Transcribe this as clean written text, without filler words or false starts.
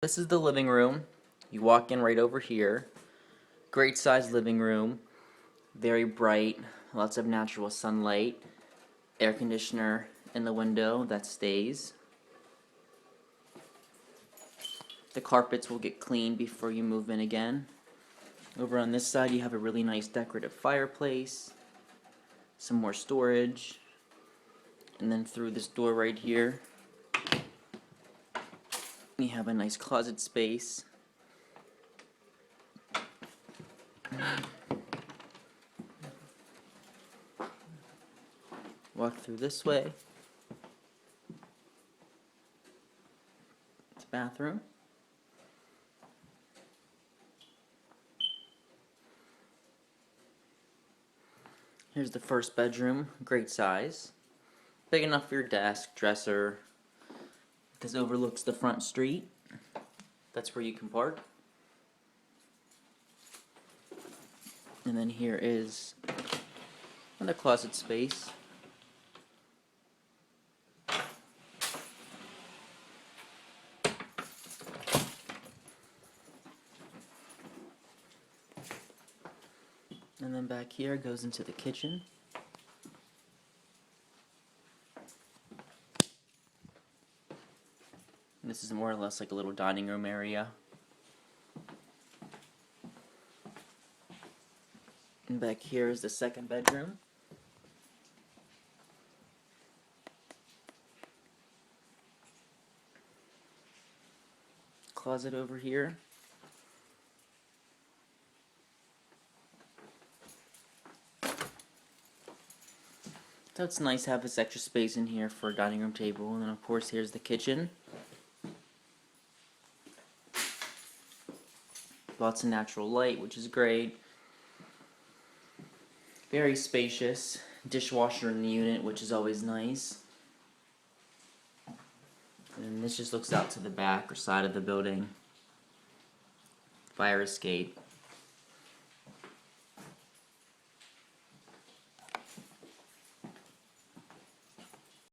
This is the living room. You walk in right over here. Great sized living room. Very bright. Lots of natural sunlight. Air conditioner in the window that stays. The carpets will get cleaned before you move in again. Over on this side you have a really nice decorative fireplace. Some more storage. And then through this door right here you have a nice closet space. Walk through this way. It's a bathroom. Here's the first bedroom, great size. Big enough for your desk, dresser. This overlooks the front street. That's where you can park. And then here is another closet space. And then back here goes into the kitchen. And this is more or less like a little dining room area. And back here is the second bedroom. Closet over here. So it's nice to have this extra space in here for a dining room table. And then of course here's the kitchen. Lots of natural light, which is great. Very spacious. Dishwasher in the unit, which is always nice. And this just looks out to the back or side of the building. Fire escape.